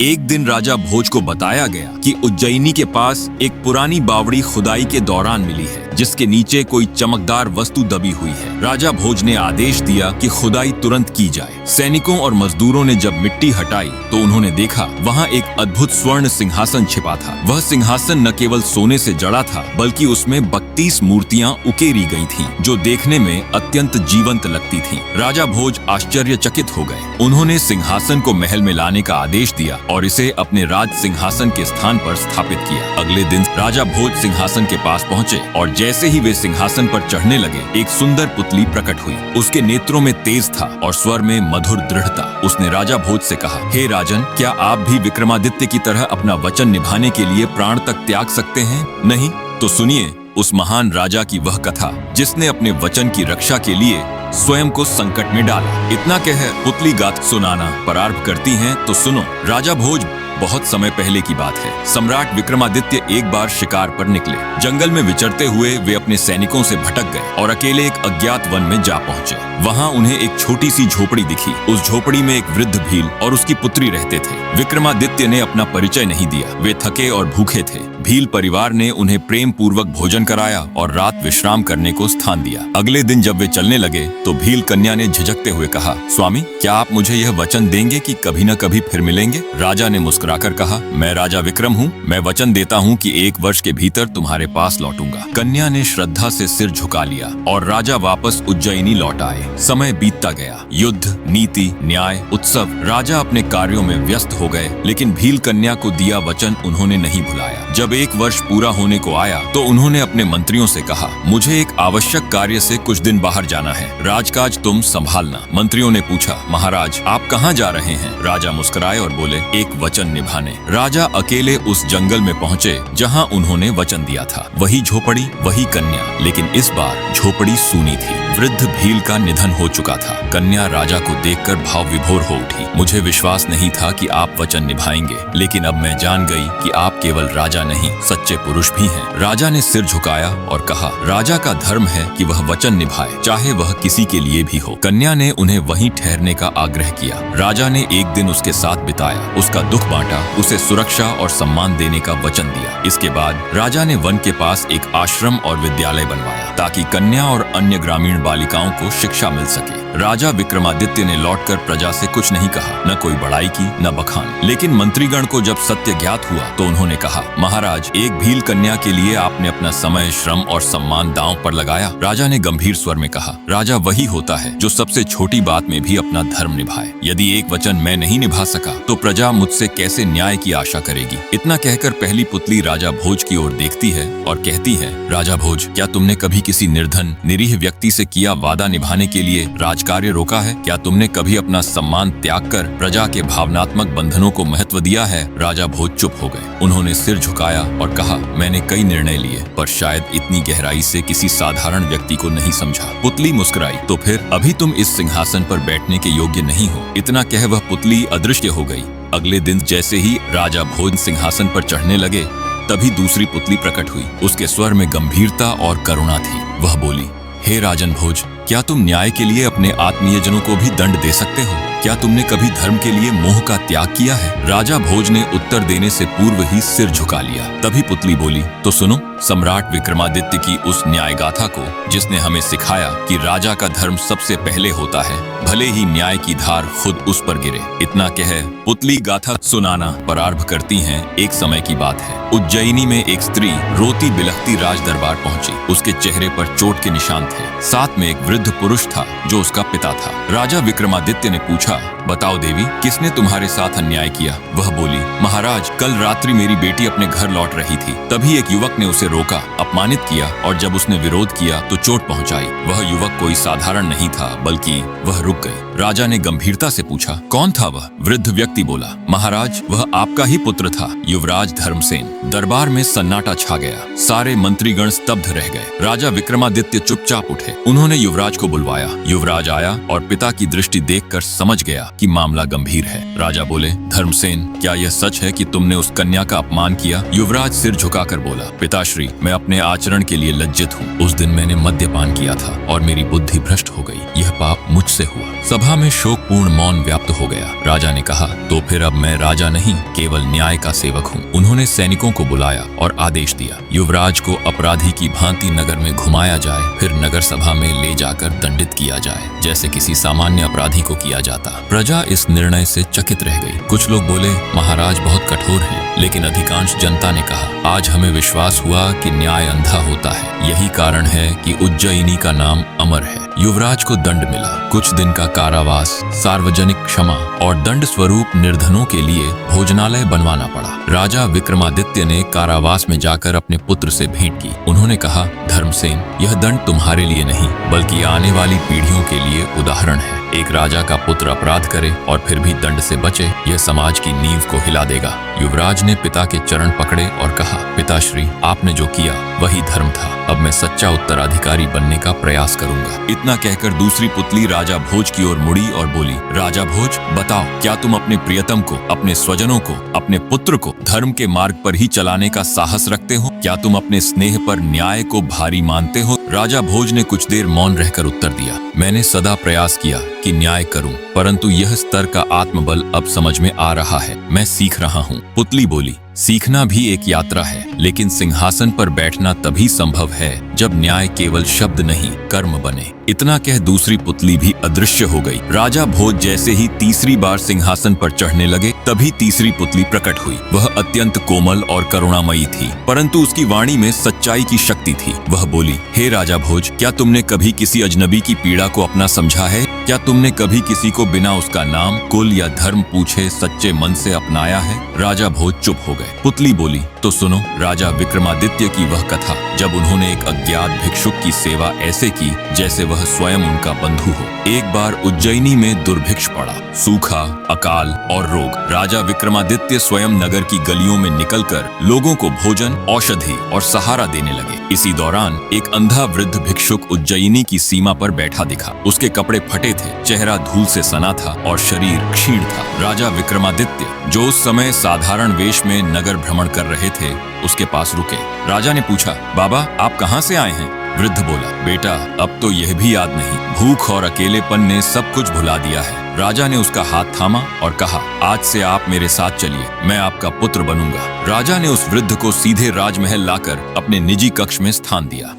एक दिन राजा भोज को बताया गया कि उज्जैनी के पास एक पुरानी बावड़ी खुदाई के दौरान मिली है जिसके नीचे कोई चमकदार वस्तु दबी हुई है। राजा भोज ने आदेश दिया कि खुदाई तुरंत की जाए। सैनिकों और मजदूरों ने जब मिट्टी हटाई तो उन्होंने देखा वहाँ एक अद्भुत स्वर्ण सिंहासन छिपा था। वह सिंहासन न केवल सोने से जड़ा था बल्कि उसमें 32 मूर्तियाँ उकेरी गई थीं, जो देखने में अत्यंत जीवंत लगती थीं। राजा भोज आश्चर्यचकित हो गए। उन्होंने सिंहासन को महल में लाने का आदेश दिया और इसे अपने राज सिंहासन के स्थान पर स्थापित किया। अगले दिन राजा भोज सिंहासन के पास पहुँचे और जैसे ही वे सिंहासन पर चढ़ने लगे, एक सुंदर पुतली प्रकट हुई। उसके नेत्रों में तेज था और स्वर में मधुर दृढ़ता। उसने राजा भोज से कहा, हे राजन, क्या आप भी विक्रमादित्य की तरह अपना वचन निभाने के लिए प्राण तक त्याग सकते हैं? नहीं तो सुनिए उस महान राजा की वह कथा जिसने अपने वचन की रक्षा के लिए स्वयं को संकट में डाला। इतना कह पुतली गाथा सुनाना प्रारंभ करती हैं तो सुनो। राजा भोज बहुत समय पहले की बात है। सम्राट विक्रमादित्य एक बार शिकार पर निकले। जंगल में विचरते हुए वे अपने सैनिकों से भटक गए और अकेले एक अज्ञात वन में जा पहुंचे। वहां उन्हें एक छोटी सी झोपड़ी दिखी। उस झोपड़ी में एक वृद्ध भील और उसकी पुत्री रहते थे। विक्रमादित्य ने अपना परिचय नहीं दिया। वे थके और भूखे थे। भील परिवार ने उन्हें प्रेम पूर्वक भोजन कराया और रात विश्राम करने को स्थान दिया। अगले दिन जब वे चलने लगे तो भील कन्या ने झिझकते हुए कहा, स्वामी, क्या आप मुझे यह वचन देंगे कि कभी न कभी फिर मिलेंगे? राजा ने मुस्कुराकर कहा, मैं राजा विक्रम हूँ। मैं वचन देता हूँ कि 1 वर्ष के भीतर तुम्हारे पास लौटूंगा। कन्या ने श्रद्धा से सिर झुका लिया और राजा वापस उज्जैनी लौट आए। समय बीतता गया। युद्ध, नीति, न्याय, उत्सव, राजा अपने कार्यों में व्यस्त हो गए, लेकिन भील कन्या को दिया वचन उन्होंने नहीं भुलाया। जब 1 वर्ष पूरा होने को आया तो उन्होंने अपने मंत्रियों से कहा, मुझे एक आवश्यक कार्य से कुछ दिन बाहर जाना है। राजकाज तुम संभालना। मंत्रियों ने पूछा, महाराज, आप कहाँ जा रहे हैं? राजा मुस्कुराए और बोले, एक वचन निभाने। राजा अकेले उस जंगल में पहुँचे जहाँ उन्होंने वचन दिया था। वही झोपड़ी, वही कन्या, लेकिन इस बार झोपड़ी सूनी थी। वृद्ध भील का निधन हो चुका था। कन्या राजा को देखकर भाव विभोर हो उठी। मुझे विश्वास नहीं था कि आप वचन निभाएंगे, लेकिन अब मैं जान गई कि आप केवल राजा नहीं, सच्चे पुरुष भी हैं। राजा ने सिर झुकाया और कहा, राजा का धर्म है कि वह वचन निभाए, चाहे वह किसी के लिए भी हो। कन्या ने उन्हें वहीं ठहरने का आग्रह किया। राजा ने एक दिन उसके साथ बिताया, उसका दुख बांटा, उसे सुरक्षा और सम्मान देने का वचन दिया। इसके बाद राजा ने वन के पास एक आश्रम और विद्यालय बनवाया ताकि कन्या और अन्य ग्रामीण बालिकाओं को शिक्षा मिल सके। राजा विक्रमादित्य ने लौटकर प्रजा से कुछ नहीं कहा, न कोई बड़ाई की, न बखान। लेकिन मंत्रीगण को जब सत्य ज्ञात हुआ तो उन्होंने कहा, महाराज, एक भील कन्या के लिए आपने अपना समय, श्रम और सम्मान दांव पर लगाया। राजा ने गंभीर स्वर में कहा, राजा वही होता है जो सबसे छोटी बात में भी अपना धर्म निभाए। यदि एक वचन मैं नहीं निभा सका तो प्रजा मुझसे कैसे न्याय की आशा करेगी? इतना कहकर पहली पुतली राजा भोज की ओर देखती है और कहती है, राजा भोज, क्या तुमने कभी किसी निर्धन, निरीह व्यक्ति से किया वादा निभाने के लिए राजकार्य रोका है? क्या तुमने कभी अपना सम्मान त्याग कर प्रजा के भावनात्मक बंधनों को महत्व दिया है? राजा भोज चुप हो गए। उन्होंने सिर झुकाया और कहा, मैंने कई निर्णय लिए, पर शायद इतनी गहराई से किसी साधारण व्यक्ति को नहीं समझा। पुतली मुस्कुराई, तो फिर अभी तुम इस सिंहासन पर बैठने के योग्य नहीं हो। इतना कह वह पुतली अदृश्य हो गई। अगले दिन जैसे ही राजा भोज सिंहासन पर चढ़ने लगे, तभी दूसरी पुतली प्रकट हुई। उसके स्वर में गंभीरता और करुणा थी। वह बोली, हे राजन भोज, क्या तुम न्याय के लिए अपने आत्मीयजनों को भी दंड दे सकते हो? क्या तुमने कभी धर्म के लिए मोह का त्याग किया है? राजा भोज ने उत्तर देने से पूर्व ही सिर झुका लिया। तभी पुतली बोली, तो सुनो, सम्राट विक्रमादित्य की उस न्याय गाथा को, जिसने हमें सिखाया कि राजा का धर्म सबसे पहले होता है, भले ही न्याय की धार खुद उस पर गिरे। इतना कह पुतली गाथा सुनाना प्रारंभ करती हैं। एक समय की बात है। उज्जैनी में एक स्त्री रोती बिलखती राज दरबार पहुंची। उसके चेहरे पर चोट के निशान थे। साथ में एक वृद्ध पुरुष था जो उसका पिता था। राजा विक्रमादित्य ने पूछा, बताओ देवी, किसने तुम्हारे साथ अन्याय किया? वह बोली, महाराज, कल रात्रि मेरी बेटी अपने घर लौट रही थी। तभी एक युवक ने उसे रोका, अपमानित किया और जब उसने विरोध किया तो चोट पहुंचाई। वह युवक कोई साधारण नहीं था, बल्कि वह रुक गई। राजा ने गंभीरता से पूछा, कौन था वह? वृद्ध व्यक्ति बोला, महाराज, वह आपका ही पुत्र था, युवराज धर्मसेन। दरबार में सन्नाटा छा गया। सारे मंत्रीगण स्तब्ध रह गए। राजा विक्रमादित्य चुपचाप उठे। उन्होंने युवराज को बुलवाया। युवराज आया और पिता की दृष्टि देखकर समझ गया कि कि मामला गंभीर है। राजा बोले, धर्मसेन, क्या यह सच है कि तुमने उस कन्या का अपमान किया? युवराज सिर झुकाकर बोला, पिताश्री, मैं अपने आचरण के लिए लज्जित हूँ। उस दिन मैंने मद्यपान किया था और मेरी बुद्धि भ्रष्ट हो गई। यह पाप मुझसे हुआ। सभा में शोकपूर्ण मौन व्याप्त हो गया। राजा ने कहा, तो फिर अब मैं राजा नहीं, केवल न्याय का सेवक हूँ। उन्होंने सैनिकों को बुलाया और आदेश दिया, युवराज को अपराधी की भांति नगर में घुमाया जाए, फिर नगर सभा में ले जाकर दंडित किया जाए, जैसे किसी सामान्य अपराधी को किया जाता। प्रजा इस निर्णय से चकित रह गई। कुछ लोग बोले, महाराज बहुत कठोर हैं, लेकिन अधिकांश जनता ने कहा, आज हमें विश्वास हुआ कि न्याय अंधा होता है। यही कारण है कि उज्जयिनी का नाम अमर है। युवराज को दंड मिला, कुछ दिन का कारावास, सार्वजनिक क्षमा और दंड स्वरूप निर्धनों के लिए भोजनालय बनवाना पड़ा। राजा विक्रमादित्य ने कारावास में जाकर अपने पुत्र से भेंट की। उन्होंने कहा, धर्मसेन, यह दंड तुम्हारे लिए नहीं, बल्कि आने वाली पीढ़ियों के लिए उदाहरण है। एक राजा का पुत्र अपराध करे और फिर भी दंड से बचे, यह समाज की नींव को हिला देगा। युवराज ने पिता के चरण पकड़े और कहा, पिताश्री, आपने जो किया वही धर्म था। अब मैं सच्चा उत्तराधिकारी बनने का प्रयास करूंगा। इतना कहकर दूसरी पुतली राजा भोज की ओर मुड़ी और बोली, राजा भोज, बताओ, क्या तुम अपने प्रियतम को, अपने स्वजनों को, अपने पुत्र को धर्म के मार्ग पर ही चलाने का साहस रखते हो? क्या तुम अपने स्नेह पर न्याय को भारी मानते हो? राजा भोज ने कुछ देर मौन रहकर उत्तर दिया, मैंने सदा प्रयास किया कि न्याय करूं, परंतु यह स्तर का आत्मबल अब समझ में आ रहा है। मैं सीख रहा हूं। पुतली बोली, सीखना भी एक यात्रा है, लेकिन सिंहासन पर बैठना तभी संभव है जब न्याय केवल शब्द नहीं, कर्म बने। इतना कह दूसरी पुतली भी अदृश्य हो गई। राजा भोज जैसे ही तीसरी बार सिंहासन पर चढ़ने लगे, तभी तीसरी पुतली प्रकट हुई। वह अत्यंत कोमल और करुणामयी थी, परंतु उसकी वाणी में सच्चाई की शक्ति थी। वह बोली, हे राजा भोज, क्या तुमने कभी किसी अजनबी की पीड़ा को अपना समझा है? क्या तुमने कभी किसी को बिना उसका नाम, कुल या धर्म पूछे सच्चे मन से अपनाया है? राजा भोज चुप हो गए। पुतली बोली, तो सुनो राजा विक्रमादित्य की वह कथा, जब उन्होंने एक अज्ञात भिक्षुक की सेवा ऐसे की जैसे वह स्वयं उनका बंधु हो। एक बार उज्जयिनी में दुर्भिक्ष पड़ा, सूखा, अकाल और रोग। राजा विक्रमादित्य स्वयं नगर की गलियों में निकलकर लोगों को भोजन, औषधि और सहारा देने लगे। इसी दौरान एक अंधा वृद्ध भिक्षुक उज्जयिनी की सीमा पर बैठा दिखा। उसके कपड़े फटे थे, चेहरा धूल से सना था और शरीर क्षीण था। राजा विक्रमादित्य, जो उस समय साधारण वेश में नगर भ्रमण कर रहे थे, उसके पास रुके। राजा ने पूछा, बाबा, आप कहाँ से आए हैं? वृद्ध बोला, बेटा, अब तो यह भी याद नहीं। भूख और अकेलेपन ने सब कुछ भुला दिया है। राजा ने उसका हाथ थामा और कहा, आज से आप मेरे साथ चलिए, मैं आपका पुत्र बनूंगा। राजा ने उस वृद्ध को सीधे राजमहल लाकर अपने निजी कक्ष में स्थान दिया।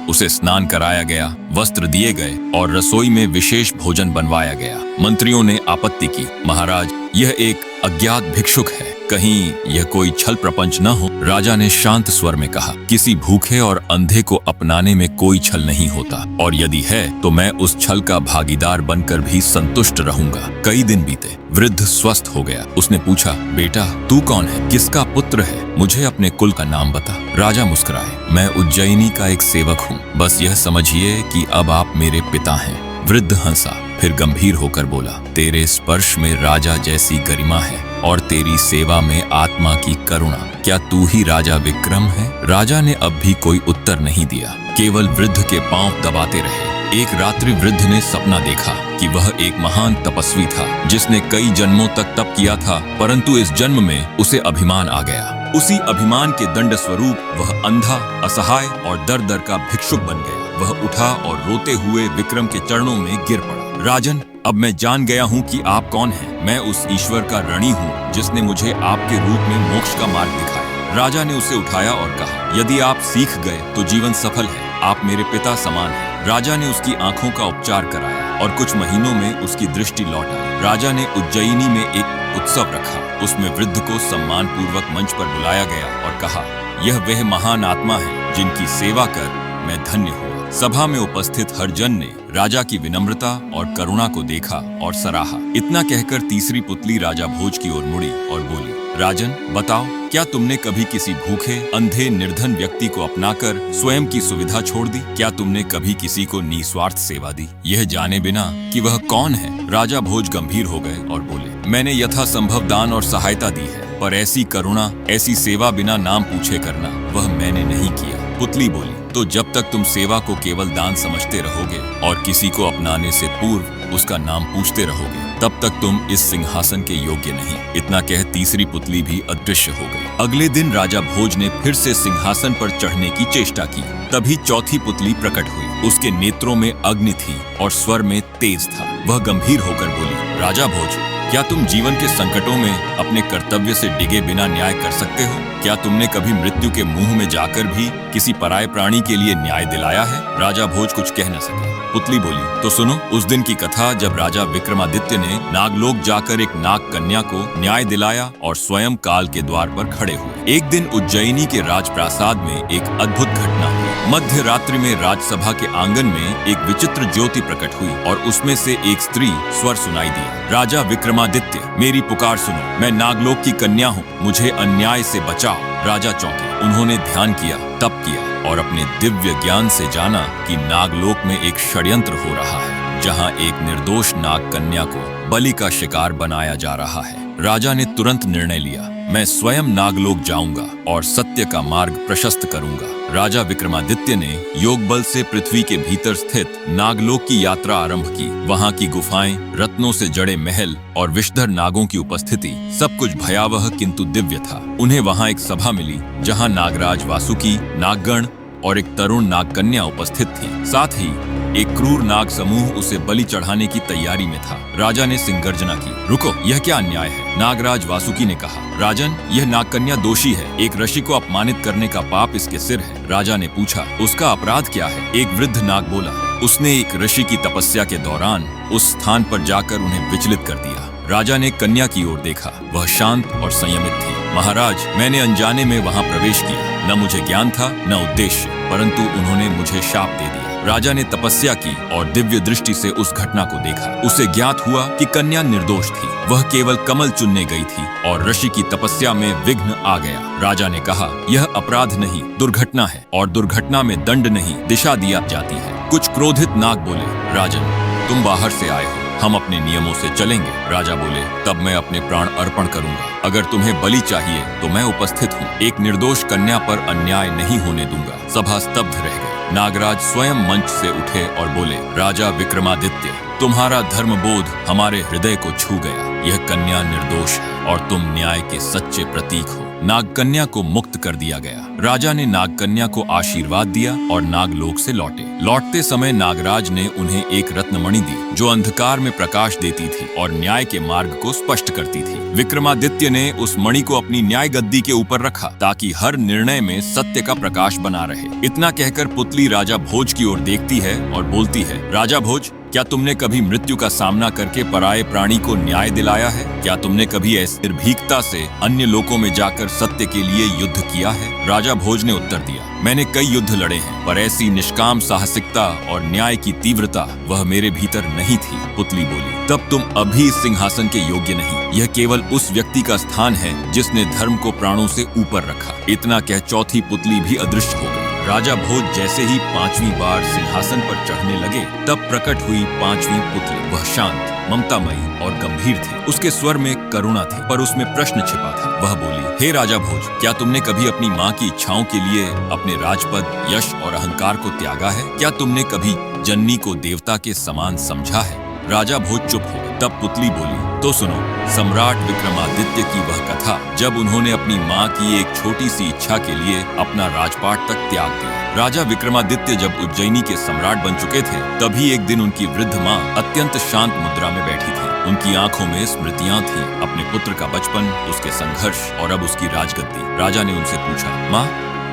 उसे स्नान कराया गया, वस्त्र दिए गए और रसोई में विशेष भोजन बनवाया गया। मंत्रियों ने आपत्ति की, महाराज, यह एक अज्ञात भिक्षुक है, कहीं यह कोई छल प्रपंच न हो। राजा ने शांत स्वर में कहा, किसी भूखे और अंधे को अपनाने में कोई छल नहीं होता, और यदि है तो मैं उस छल का भागीदार बनकर भी संतुष्ट रहूंगा। कई दिन बीते, वृद्ध स्वस्थ हो गया। उसने पूछा, बेटा, तू कौन है, किसका पुत्र है, मुझे अपने कुल का नाम बता। राजा मुस्कुराए, मैं उज्जयिनी का एक सेवक हूँ, बस यह समझिए कि अब आप मेरे पिता हैं। वृद्ध हंसा, फिर गंभीर होकर बोला, तेरे स्पर्श में राजा जैसी गरिमा है और तेरी सेवा में आत्मा की करुणा। क्या तू ही राजा विक्रम है? राजा ने अब भी कोई उत्तर नहीं दिया, केवल वृद्ध के पांव दबाते रहे। एक रात्रि वृद्ध ने सपना देखा कि वह एक महान तपस्वी था, जिसने कई जन्मों तक तप किया था, परंतु इस जन्म में उसे अभिमान आ गया। उसी अभिमान के दंड स्वरूप वह अंधा, असहाय और दर दर का भिक्षुक बन गया। वह उठा और रोते हुए विक्रम के चरणों में गिर पड़ा। राजन, अब मैं जान गया हूँ कि आप कौन हैं। मैं उस ईश्वर का ऋणी हूँ जिसने मुझे आपके रूप में मोक्ष का मार्ग दिखाया। राजा ने उसे उठाया और कहा, यदि आप सीख गए तो जीवन सफल है, आप मेरे पिता समान हैं। राजा ने उसकी आंखों का उपचार कराया और कुछ महीनों में उसकी दृष्टि लौट आई। राजा ने उज्जयिनी में एक उत्सव रखा। उसमें वृद्ध को सम्मान पूर्वक मंच पर बुलाया गया और कहा, यह वह महान आत्मा है जिनकी सेवा कर मैं धन्य हुआ। सभा में उपस्थित हर जन ने राजा की विनम्रता और करुणा को देखा और सराहा। इतना कहकर तीसरी पुतली राजा भोज की ओर मुड़ी और बोली, राजन, बताओ, क्या तुमने कभी किसी भूखे, अंधे, निर्धन व्यक्ति को अपनाकर स्वयं की सुविधा छोड़ दी? क्या तुमने कभी किसी को निस्वार्थ सेवा दी, यह जाने बिना कि वह कौन है? राजा भोज गंभीर हो गए और बोले, मैंने यथासंभव दान और सहायता दी है, पर ऐसी करुणा, ऐसी सेवा बिना नाम पूछे करना, वह मैंने नहीं किया। पुतली बोली, तो जब तक तुम सेवा को केवल दान समझते रहोगे और किसी को अपनाने से पूर्व उसका नाम पूछते रहोगे, तब तक तुम इस सिंहासन के योग्य नहीं। इतना कह तीसरी पुतली भी अदृश्य हो गई। अगले दिन राजा भोज ने फिर से सिंहासन पर चढ़ने की चेष्टा की। तभी चौथी पुतली प्रकट हुई। उसके नेत्रों में अग्नि थी और स्वर में तेज था। वह गंभीर होकर बोली, राजा भोज, क्या तुम जीवन के संकटों में अपने कर्तव्य से डिगे बिना न्याय कर सकते हो? क्या तुमने कभी मृत्यु के मुंह में जाकर भी किसी पराये प्राणी के लिए न्याय दिलाया है? राजा भोज कुछ कह न सके। पुतली बोली, तो सुनो उस दिन की कथा जब राजा विक्रमादित्य ने नागलोक जाकर एक नाग कन्या को न्याय दिलाया और स्वयं काल के द्वार पर खड़े हुए। एक दिन उज्जैनी के राजप्रासाद में एक अद्भुत घटना हुई। मध्य रात्रि में राजसभा के आंगन में एक विचित्र ज्योति प्रकट हुई और उसमें से एक स्त्री स्वर सुनाई दिया, राजा विक्रमादित्य, मेरी पुकार सुनो, मैं नागलोक की कन्या हूँ, मुझे अन्याय से बचाओ। राजा चौंके। उन्होंने ध्यान किया, तप किया और अपने दिव्य ज्ञान से जाना कि नागलोक में एक षड्यंत्र हो रहा है, जहाँ एक निर्दोष नाग कन्या को बलि का शिकार बनाया जा रहा है। राजा ने तुरंत निर्णय लिया, मैं स्वयं नागलोक जाऊंगा और सत्य का मार्ग प्रशस्त करूंगा। राजा विक्रमादित्य ने योग बल से पृथ्वी के भीतर स्थित नागलोक की यात्रा आरंभ की। वहां की गुफाएं, रत्नों से जड़े महल और विषधर नागों की उपस्थिति, सब कुछ भयावह किंतु दिव्य था। उन्हें वहां एक सभा मिली जहां नागराज वासुकी, नागगण और एक तरुण नाग कन्या उपस्थित थी। साथ ही एक क्रूर नाग समूह उसे बलि चढ़ाने की तैयारी में था। राजा ने सिंगर्जना की, रुको, यह क्या अन्याय है? नागराज वासुकी ने कहा, राजन, यह नागकन्या दोषी है। एक ऋषि को अपमानित करने का पाप इसके सिर है। राजा ने पूछा, उसका अपराध क्या है? एक वृद्ध नाग बोला, उसने एक ऋषि की तपस्या के दौरान उस स्थान पर जाकर उन्हें विचलित कर दिया। राजा ने कन्या की ओर देखा। वह शांत और संयमित थी। महाराज, मैंने अनजाने में वहां प्रवेश किया। न मुझे ज्ञान था न उद्देश्य, परंतु उन्होंने मुझे शाप दे दिया। राजा ने तपस्या की और दिव्य दृष्टि से उस घटना को देखा। उसे ज्ञात हुआ कि कन्या निर्दोष थी। वह केवल कमल चुनने गई थी और ऋषि की तपस्या में विघ्न आ गया। राजा ने कहा, यह अपराध नहीं, दुर्घटना है और दुर्घटना में दंड नहीं, दिशा दिया जाती है। कुछ क्रोधित नाग बोले, राजन, तुम बाहर से आए हो, हम अपने नियमों से चलेंगे। राजा बोले, तब मैं अपने प्राण अर्पण करूंगा। अगर तुम्हें बलि चाहिए तो मैं उपस्थित हूँ। एक निर्दोष कन्या पर अन्याय नहीं होने दूंगा। सभा स्तब्ध रह गई। नागराज स्वयं मंच से उठे और बोले, राजा विक्रमादित्य, तुम्हारा धर्मबोध हमारे हृदय को छू गया। यह कन्या निर्दोष है और तुम न्याय के सच्चे प्रतीक हो। नागकन्या को मुक्त कर दिया गया। राजा ने नागकन्या को आशीर्वाद दिया और नागलोक से लौटे। लौटते समय नागराज ने उन्हें एक रत्नमणि दी जो अंधकार में प्रकाश देती थी और न्याय के मार्ग को स्पष्ट करती थी। विक्रमादित्य ने उस मणि को अपनी न्याय गद्दी के ऊपर रखा ताकि हर निर्णय में सत्य का प्रकाश बना रहे। इतना कहकर पुतली राजा भोज की ओर देखती है और बोलती है, राजा भोज, क्या तुमने कभी मृत्यु का सामना करके पराये प्राणी को न्याय दिलाया है? क्या तुमने कभी ऐसी निर्भीकता से अन्य लोकों में जाकर सत्य के लिए युद्ध किया है? राजा भोज ने उत्तर दिया, मैंने कई युद्ध लड़े हैं, पर ऐसी निष्काम साहसिकता और न्याय की तीव्रता वह मेरे भीतर नहीं थी। पुतली बोली, तब तुम अभी इस सिंहासन के योग्य नहीं। यह केवल उस व्यक्ति का स्थान है जिसने धर्म को प्राणों से ऊपर रखा। इतना कह चौथी पुतली भी अदृश्य हो गई। राजा भोज जैसे ही 5वीं बार सिंहासन पर चढ़ने लगे, तब प्रकट हुई 5वीं पुतली। वह शांत, ममतामयी और गंभीर थी। उसके स्वर में करुणा थी, पर उसमें प्रश्न छिपा था। वह बोली, हे राजा भोज, क्या तुमने कभी अपनी माँ की इच्छाओं के लिए अपने राजपद, यश और अहंकार को त्यागा है? क्या तुमने कभी जननी को देवता के समान समझा है? राजा भोज चुप हो। तब पुतली बोली, तो सुनो, सम्राट विक्रमादित्य की वह कथा जब उन्होंने अपनी माँ की एक छोटी सी इच्छा के लिए अपना राजपाट तक त्याग दिया। राजा विक्रमादित्य जब उज्जैनी के सम्राट बन चुके थे, तभी एक दिन उनकी वृद्ध माँ अत्यंत शांत मुद्रा में बैठी थी। उनकी आंखों में स्मृतियां थीं, अपने पुत्र का बचपन, उसके संघर्ष और अब उसकी राजगद्दी। राजा ने उनसे पूछा, माँ,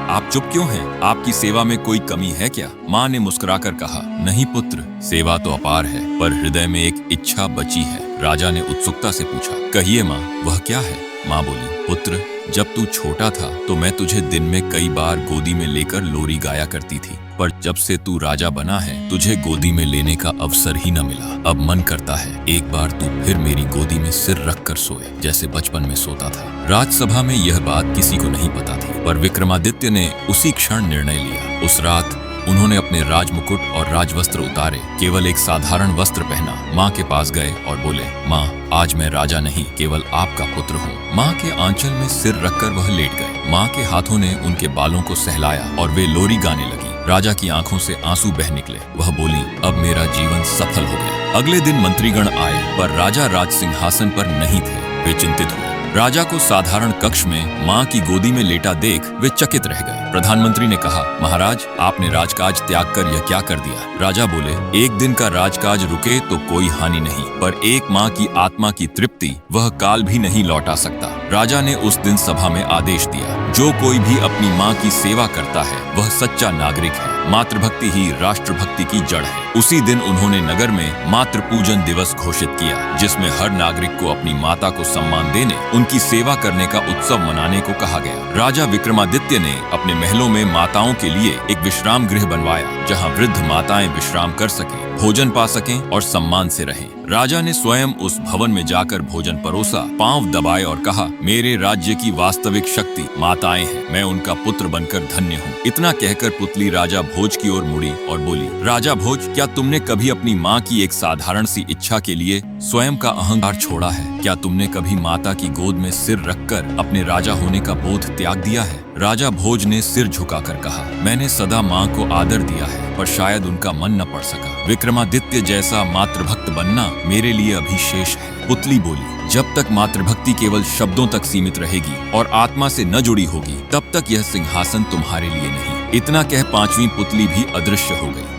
आप चुप क्यों हैं? आपकी सेवा में कोई कमी है क्या? माँ ने मुस्कुराकर कहा, नहीं पुत्र, सेवा तो अपार है, पर हृदय में एक इच्छा बची है। राजा ने उत्सुकता से पूछा, कहिए माँ, वह क्या है? माँ बोली, पुत्र, जब तू छोटा था तो मैं तुझे दिन में कई बार गोदी में लेकर लोरी गाया करती थी, पर जब से तू राजा बना है तुझे गोदी में लेने का अवसर ही न मिला। अब मन करता है एक बार तू फिर मेरी गोदी में सिर रखकर सोए, जैसे बचपन में सोता था। राजसभा में यह बात किसी को नहीं पता थी, पर विक्रमादित्य ने उसी क्षण निर्णय लिया। उस रात उन्होंने अपने राजमुकुट और राजवस्त्र उतारे, केवल एक साधारण वस्त्र पहना, माँ के पास गए और बोले, माँ, आज मैं राजा नहीं, केवल आपका पुत्र हूँ। माँ के आंचल में सिर रखकर वह लेट गए। माँ के हाथों ने उनके बालों को सहलाया और वे लोरी गाने लगी। राजा की आंखों से आंसू बह निकले। वह बोली, अब मेरा जीवन सफल हो गया। अगले दिन मंत्रीगण आए, पर राजा राज सिंहासन पर नहीं थे। वे चिंतित हुए। राजा को साधारण कक्ष में मां की गोदी में लेटा देख वे चकित रह गए। प्रधानमंत्री ने कहा, महाराज, आपने राजकाज त्याग कर यह क्या कर दिया? राजा बोले, एक दिन का राजकाज रुके तो कोई हानि नहीं, पर एक मां की आत्मा की तृप्ति वह काल भी नहीं लौटा सकता। राजा ने उस दिन सभा में आदेश दिया, जो कोई भी अपनी मां की सेवा करता है वह सच्चा नागरिक है। मातृभक्ति ही राष्ट्रभक्ति की जड़ है। उसी दिन उन्होंने नगर में मातृ पूजन दिवस घोषित किया, जिसमें हर नागरिक को अपनी माता को सम्मान देने, उनकी सेवा करने का उत्सव मनाने को कहा गया। राजा विक्रमादित्य ने अपने महलों में माताओं के लिए एक विश्राम गृह बनवाया, जहां वृद्ध माताएं विश्राम कर सकें, भोजन पा सकें और सम्मान से रहें। राजा ने स्वयं उस भवन में जाकर भोजन परोसा, पांव दबाए और कहा, मेरे राज्य की वास्तविक शक्ति माताएं हैं, मैं उनका पुत्र बनकर धन्य हूँ। इतना कहकर पुतली राजा भोज की ओर मुड़ी और बोली, राजा भोज, क्या तुमने कभी अपनी माँ की एक साधारण सी इच्छा के लिए स्वयं का अहंकार छोड़ा है? क्या तुमने कभी माता की गोद में सिर रखकर अपने राजा होने का बोध त्याग दिया है? राजा भोज ने सिर झुकाकर कहा, मैंने सदा माँ को आदर दिया है, पर शायद उनका मन न पड़ सका। विक्रमादित्य जैसा मातृभक्त बनना मेरे लिए अभी शेष है। पुतली बोली, जब तक मातृभक्ति केवल शब्दों तक सीमित रहेगी और आत्मा से न जुड़ी होगी, तब तक यह सिंहासन तुम्हारे लिए नहीं। इतना कह पांचवी पुतली भी अदृश्य हो गई।